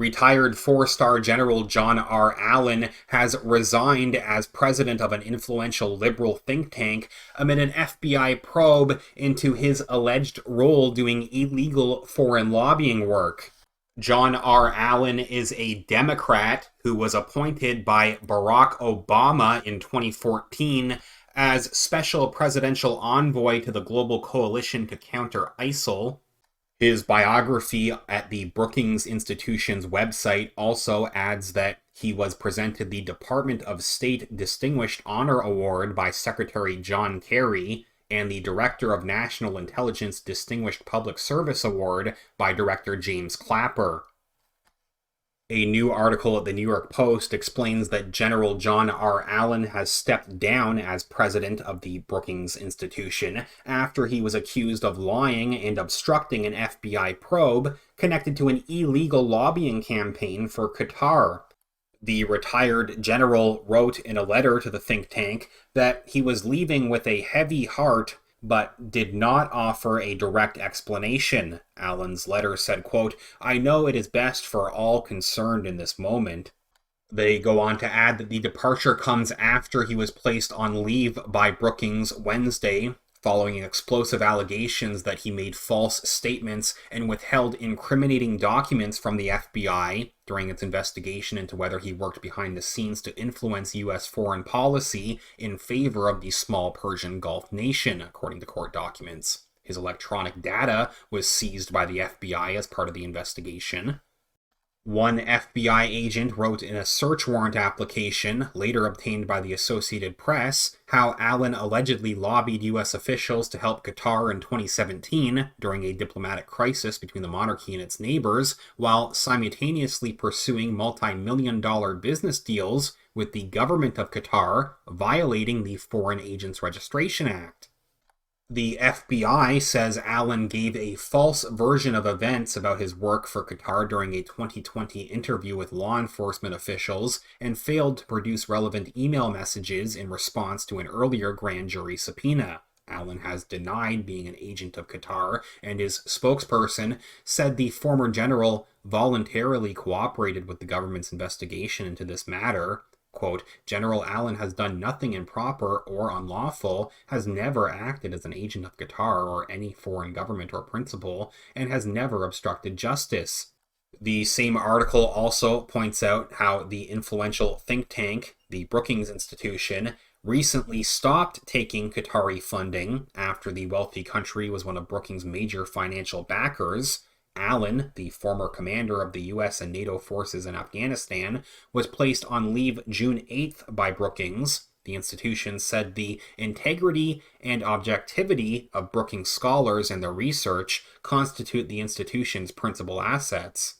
Retired four-star General John R. Allen has resigned as president of an influential liberal think tank amid an FBI probe into his alleged role doing illegal foreign lobbying work. John R. Allen is a Democrat who was appointed by Barack Obama in 2014 as special presidential envoy to the Global Coalition to Counter ISIL. His biography at the Brookings Institution's website also adds that he was presented the Department of State Distinguished Honor Award by Secretary John Kerry and the Director of National Intelligence Distinguished Public Service Award by Director James Clapper. A new article at the New York Post explains that General John R. Allen has stepped down as president of the Brookings Institution after he was accused of lying and obstructing an FBI probe connected to an illegal lobbying campaign for Qatar. The retired general wrote in a letter to the think tank that he was leaving with a heavy heart but did not offer a direct explanation. Allen's letter said, quote, "I know it is best for all concerned in this moment." They go on to add that the departure comes after he was placed on leave by Brookings Wednesday, following explosive allegations that he made false statements and withheld incriminating documents from the FBI during its investigation into whether he worked behind the scenes to influence U.S. foreign policy in favor of the small Persian Gulf nation, according to court documents. His electronic data was seized by the FBI as part of the investigation. One FBI agent wrote in a search warrant application, later obtained by the Associated Press, how Allen allegedly lobbied U.S. officials to help Qatar in 2017 during a diplomatic crisis between the monarchy and its neighbors, while simultaneously pursuing multi-million-dollar business deals with the government of Qatar, violating the Foreign Agents Registration Act. The FBI says Allen gave a false version of events about his work for Qatar during a 2020 interview with law enforcement officials and failed to produce relevant email messages in response to an earlier grand jury subpoena. Allen has denied being an agent of Qatar, and his spokesperson said the former general voluntarily cooperated with the government's investigation into this matter. Quote, "General Allen has done nothing improper or unlawful, has never acted as an agent of Qatar or any foreign government or principal, and has never obstructed justice." The same article also points out how the influential think tank, the Brookings Institution, recently stopped taking Qatari funding after the wealthy country was one of Brookings' major financial backers. Allen, the former commander of the U.S. and NATO forces in Afghanistan, was placed on leave June 8th by Brookings. The institution said the integrity and objectivity of Brookings scholars and their research constitute the institution's principal assets.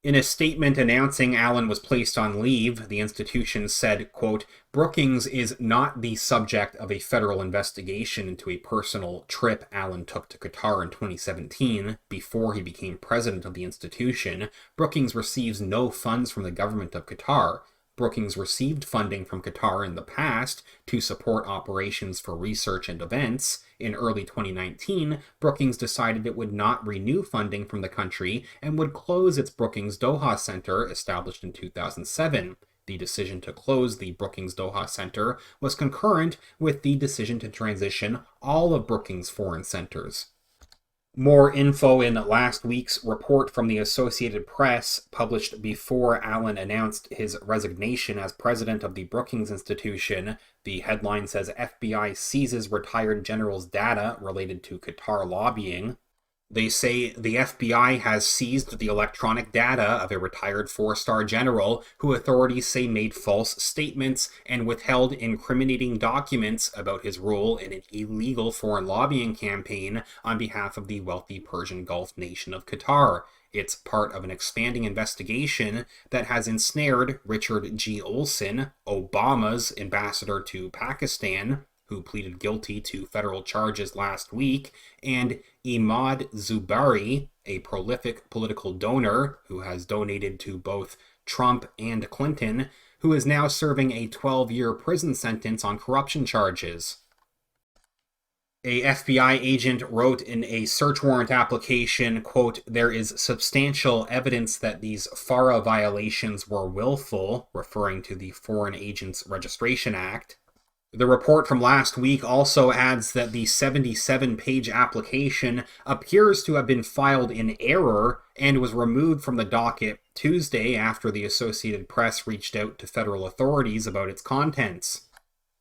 In a statement announcing Allen was placed on leave, the institution said, quote, "Brookings is not the subject of a federal investigation into a personal trip Allen took to Qatar in 2017 before he became president of the institution. Brookings receives no funds from the government of Qatar. Brookings received funding from Qatar in the past to support operations for research and events. In early 2019, Brookings decided it would not renew funding from the country and would close its Brookings Doha Center, established in 2007. The decision to close the Brookings Doha Center was concurrent with the decision to transition all of Brookings' foreign centers. More info in last week's report from the Associated Press, published before Allen announced his resignation as president of the Brookings Institution. The headline says FBI seizes retired general's data related to Qatar lobbying. They say the FBI has seized the electronic data of a retired four-star general who authorities say made false statements and withheld incriminating documents about his role in an illegal foreign lobbying campaign on behalf of the wealthy Persian Gulf nation of Qatar. It's part of an expanding investigation that has ensnared Richard G. Olson, Obama's ambassador to Pakistan, who pleaded guilty to federal charges last week, and Imad Zubari, a prolific political donor who has donated to both Trump and Clinton, who is now serving a 12-year prison sentence on corruption charges. A FBI agent wrote in a search warrant application, quote, "There is substantial evidence that these FARA violations were willful," referring to the Foreign Agents Registration Act. The report from last week also adds that the 77-page application appears to have been filed in error and was removed from the docket Tuesday after the Associated Press reached out to federal authorities about its contents.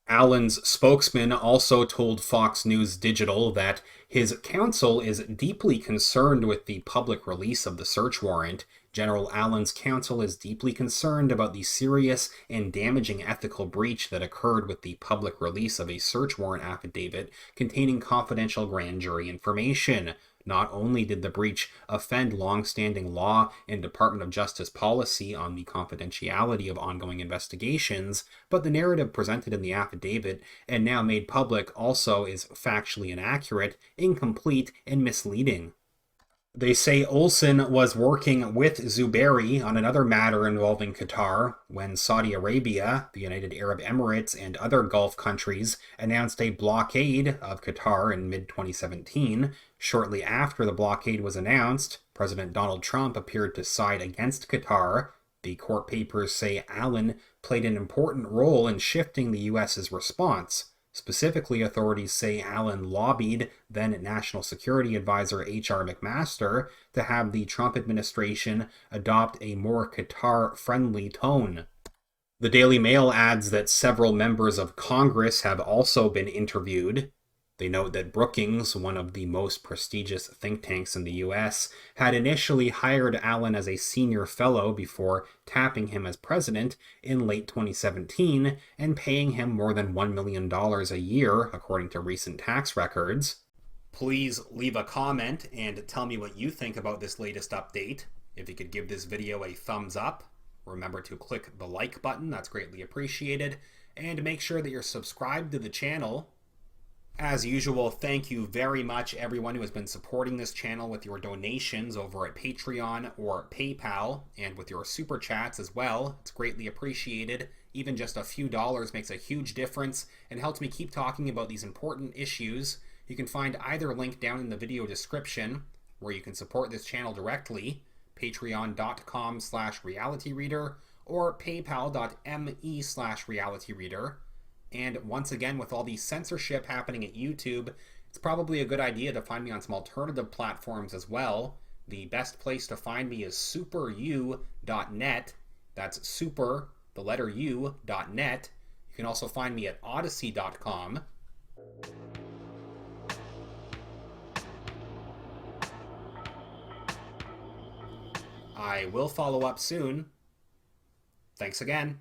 Allen's spokesman also told Fox News Digital that his counsel is deeply concerned with the public release of the search warrant. General Allen's counsel is deeply concerned about the serious and damaging ethical breach that occurred with the public release of a search warrant affidavit containing confidential grand jury information. Not only did the breach offend long-standing law and Department of Justice policy on the confidentiality of ongoing investigations, but the narrative presented in the affidavit and now made public also is factually inaccurate, incomplete, and misleading. They say Olson was working with Zuberi on another matter involving Qatar when Saudi Arabia, the United Arab Emirates, and other Gulf countries announced a blockade of Qatar in mid-2017. Shortly after the blockade was announced, President Donald Trump appeared to side against Qatar. The court papers say Allen played an important role in shifting the U.S.'s response. Specifically, authorities say Allen lobbied then National Security Advisor H.R. McMaster to have the Trump administration adopt a more Qatar-friendly tone. The Daily Mail adds that several members of Congress have also been interviewed. They note that Brookings, one of the most prestigious think tanks in the U.S., had initially hired Allen as a senior fellow before tapping him as president in late 2017 and paying him more than $1 million a year, according to recent tax records. Please leave a comment and tell me what you think about this latest update. If you could give this video a thumbs up, remember to click the like button, that's greatly appreciated, and make sure that you're subscribed to the channel. As usual, thank you very much everyone who has been supporting this channel with your donations over at Patreon or PayPal, and with your super chats as well. It's greatly appreciated. Even just a few dollars makes a huge difference and helps me keep talking about these important issues. You can find either link down in the video description where you can support this channel directly, patreon.com/realityreader or paypal.me/realityreader. And once again, with all the censorship happening at YouTube, it's probably a good idea to find me on some alternative platforms as well. The best place to find me is superu.net. That's super, the letter u.net. You can also find me at odyssey.com. I will follow up soon. Thanks again.